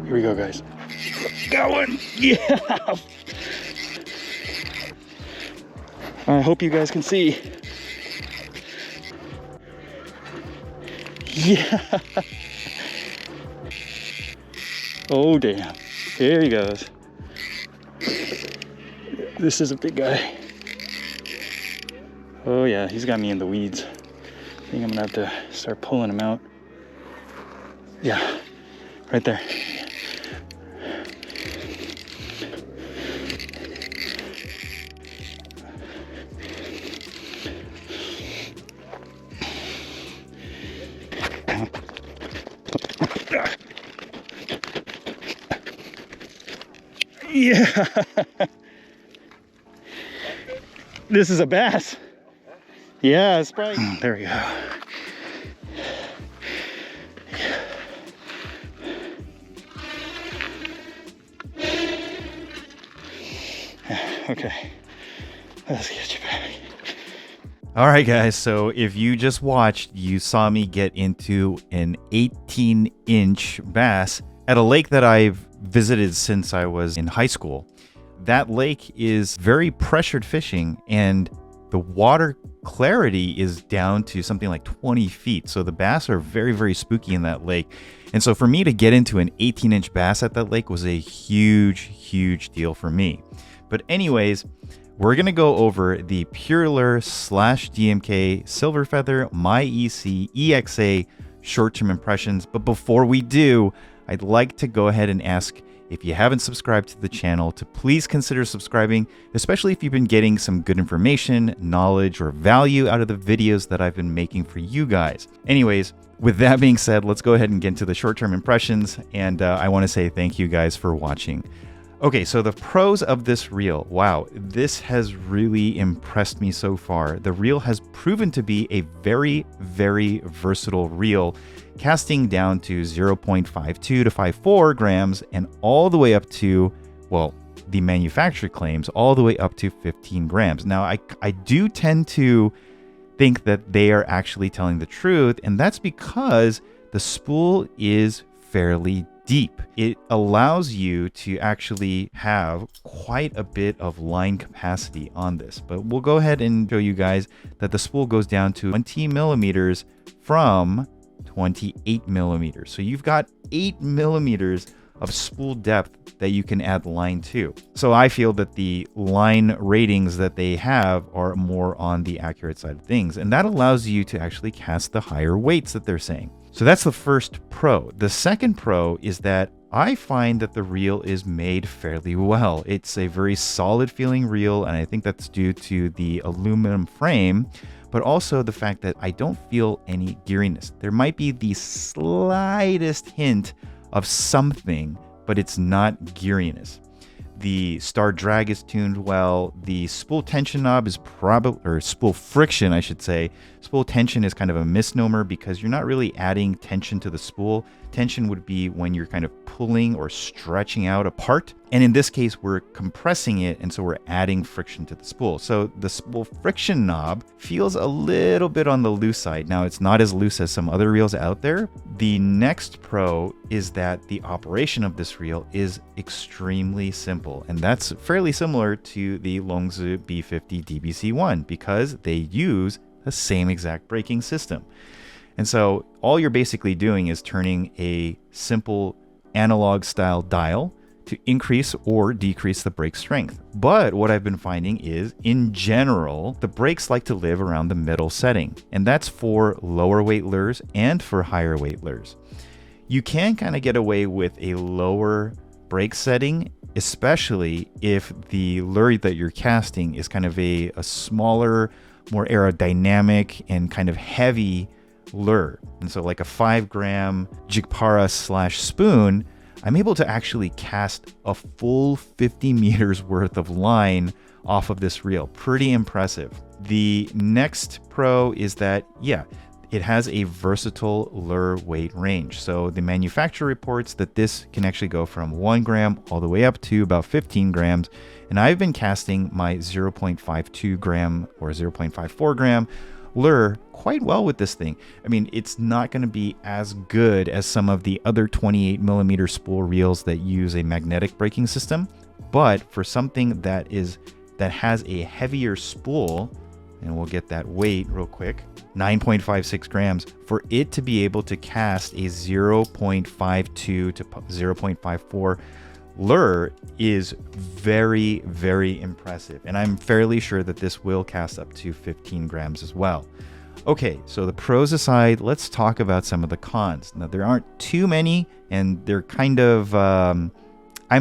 Here we go, guys. Got one! Yeah! I hope you guys can see. Yeah! Oh, damn. Here he goes. This is a big guy. Oh, yeah, he's got me in the weeds. I think I'm gonna have to start pulling him out. Yeah, right there. Yeah. This is a bass. Yeah, it's probably. There we go. Okay, let's get you back. All right, guys. So if you just watched, you saw me get into an 18-inch bass at a lake that I've visited since I was in high school. That lake is very pressured fishing, and the water clarity is down to something like 20 feet. So the bass are very, very spooky in that lake. And so for me to get into an 18-inch bass at that lake was a huge, huge deal for me. But anyways, we're going to go over the Purelure / DMK Silver Feather Miiec EXA short-term impressions. But before we do, I'd like to go ahead and ask, if you haven't subscribed to the channel, to please consider subscribing, especially if you've been getting some good information, knowledge, or value out of the videos that I've been making for you guys. Anyways, with that being said, let's go ahead and get into the short-term impressions, and I want to say thank you guys for watching. Okay, so the pros of this reel. Wow, this has really impressed me so far. The reel has proven to be a very, very versatile reel, casting down to 0.52 to 0.54 grams and all the way up to, well, the manufacturer claims all the way up to 15 grams. Now, I do tend to think that they are actually telling the truth, and that's because the spool is fairly deep. It allows you to actually have quite a bit of line capacity on this, but we'll go ahead and show you guys that the spool goes down to 20 millimeters from 28 millimeters. So you've got 8 millimeters of spool depth that you can add line to. So I feel that the line ratings that they have are more on the accurate side of things, and that allows you to actually cast the higher weights that they're saying. So that's the first pro. The second pro is that I find that the reel is made fairly well. It's a very solid feeling reel, and I think that's due to the aluminum frame, but also the fact that I don't feel any geariness. There might be the slightest hint of something, but it's not geariness. The star drag is tuned well. The spool tension knob is probably, or spool friction, I should say. Spool tension is kind of a misnomer because you're not really adding tension to the spool. Tension would be when you're kind of pulling or stretching out a part. And in this case, we're compressing it, and so we're adding friction to the spool. So the spool friction knob feels a little bit on the loose side. Now, it's not as loose as some other reels out there. The next pro is that the operation of this reel is extremely simple, and that's fairly similar to the Longzhi B50 DBC1 because they use the same exact braking system. And so all you're basically doing is turning a simple analog style dial to increase or decrease the brake strength. But what I've been finding is, in general, the brakes like to live around the middle setting, and that's for lower weight lures and for higher weight lures. You can kind of get away with a lower brake setting, especially if the lure that you're casting is kind of a smaller, more aerodynamic and kind of heavy lure. And so like a 5-gram jigpara / spoon, I'm able to actually cast a full 50 meters worth of line off of this reel. Pretty impressive. The next pro is that, yeah, it has a versatile lure weight range. So the manufacturer reports that this can actually go from 1 gram all the way up to about 15 grams. And I've been casting my 0.52 gram or 0.54 gram lure quite well with this thing. I mean, it's not going to be as good as some of the other 28mm spool reels that use a magnetic braking system, but for something that has a heavier spool, and we'll get that weight real quick, 9.56 grams, for it to be able to cast a 0.52 to 0.54 lure is very, very impressive. And I'm fairly sure that this will cast up to 15 grams as well. Okay, so the pros aside, let's talk about some of the cons. Now, there aren't too many, and they're kind of, I'm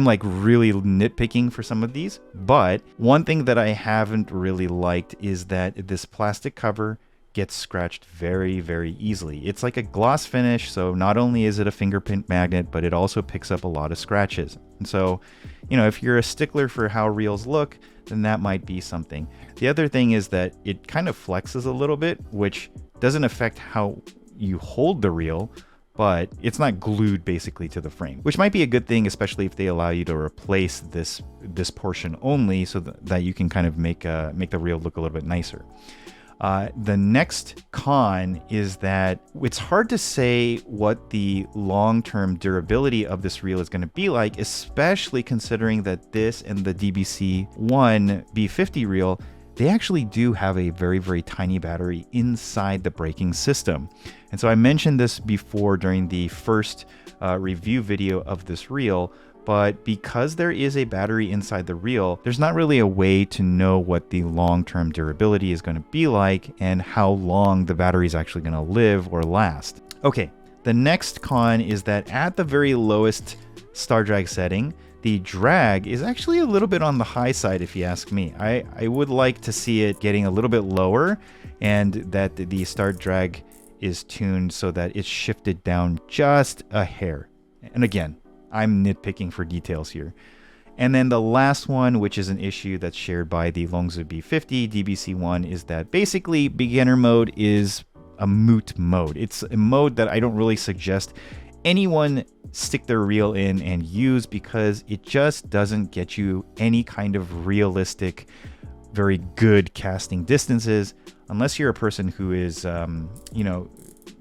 like really nitpicking for some of these. But one thing that I haven't really liked is that this plastic cover gets scratched very, very easily. It's like a gloss finish, so not only is it a fingerprint magnet, but it also picks up a lot of scratches. And so, you know, if you're a stickler for how reels look, then that might be something. The other thing is that it kind of flexes a little bit, which doesn't affect how you hold the reel, but it's not glued basically to the frame, which might be a good thing, especially if they allow you to replace this portion only, so that you can kind of make the reel look a little bit nicer. The next con is that it's hard to say what the long-term durability of this reel is going to be like, especially considering that this and the DBC-1 B50 reel, they actually do have a very, very tiny battery inside the braking system. And so I mentioned this before during the first review video of this reel, but because there is a battery inside the reel, there's not really a way to know what the long-term durability is going to be like and how long the battery is actually going to live or last. Okay, the next con is that at the very lowest star drag setting, the drag is actually a little bit on the high side, if you ask me. I would like to see it getting a little bit lower, and that the star drag is tuned so that it's shifted down just a hair. And again, I'm nitpicking for details here. And then the last one, which is an issue that's shared by the Longzhu B50 DBC1, is that basically beginner mode is a moot mode. It's a mode that I don't really suggest anyone stick their reel in and use, because it just doesn't get you any kind of realistic, very good casting distances. Unless you're a person who is, you know,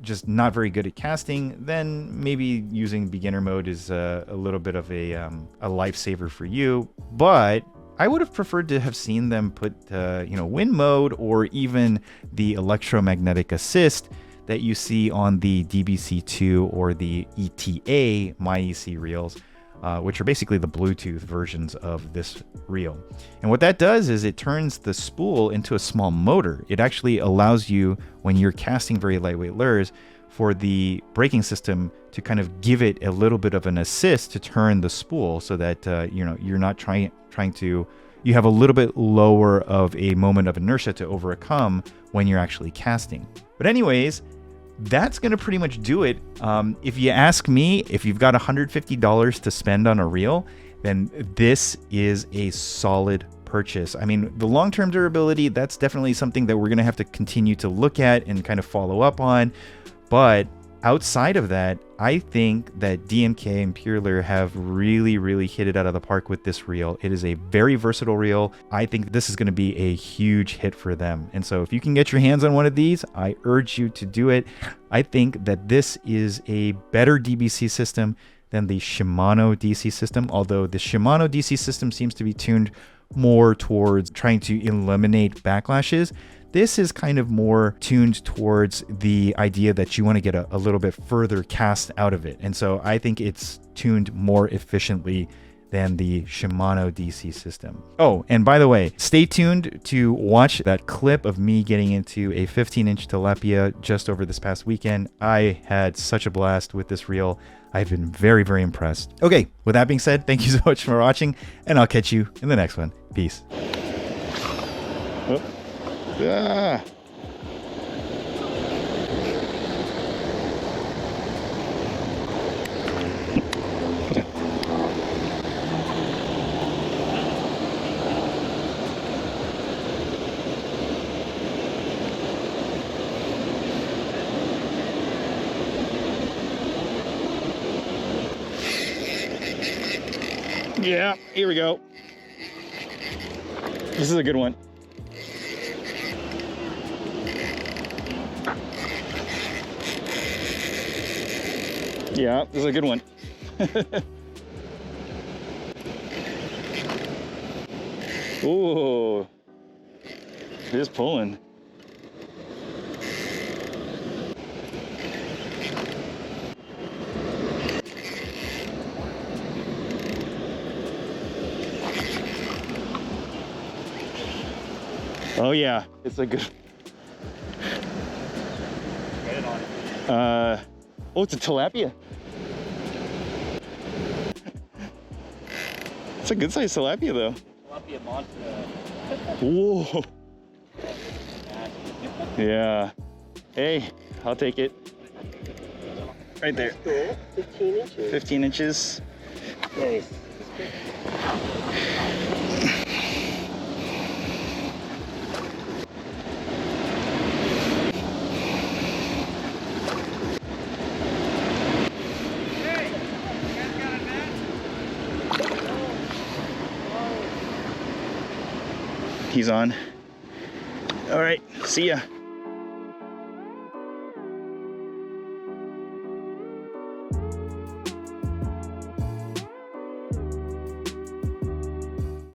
just not very good at casting, then maybe using beginner mode is a little bit of a lifesaver for you. But I would have preferred to have seen them put, you know, wind mode, or even the electromagnetic assist that you see on the DBC2 or the ETA Miiec reels, which are basically the Bluetooth versions of this reel. And what that does is it turns the spool into a small motor. It actually allows you, when you're casting very lightweight lures, for the braking system to kind of give it a little bit of an assist to turn the spool, so that you know, you're not trying to, you have a little bit lower of a moment of inertia to overcome when you're actually casting. But anyways, that's going to pretty much do it. If you ask me, if you've got $150 to spend on a reel, then this is a solid purchase. I mean, the long-term durability, that's definitely something that we're going to have to continue to look at and kind of follow up on. But outside of that, I think that DMK and Purelure have really, really hit it out of the park with this reel. It is a very versatile reel. I think this is going to be a huge hit for them. And so if you can get your hands on one of these, I urge you to do it. I think that this is a better DBC system than the Shimano DC system, although the Shimano DC system seems to be tuned more towards trying to eliminate backlashes. This is kind of more tuned towards the idea that you want to get a little bit further cast out of it. And so I think it's tuned more efficiently than the Shimano DC system. Oh, and by the way, stay tuned to watch that clip of me getting into a 15-inch tilapia just over this past weekend. I had such a blast with this reel. I've been very, very impressed. Okay, with that being said, thank you so much for watching, and I'll catch you in the next one. Peace. Oh. Ah. Yeah, here we go. This is a good one. Yeah, this is a good one. Ooh, it is pulling. Oh yeah, it's a good. Get it on. Oh, it's a tilapia. It's a good sized tilapia though. Tilapia monster. Whoa. Yeah. Hey, I'll take it. Right there. Cool. 15 inches. 15 inches. Nice. He's on. All right, see ya.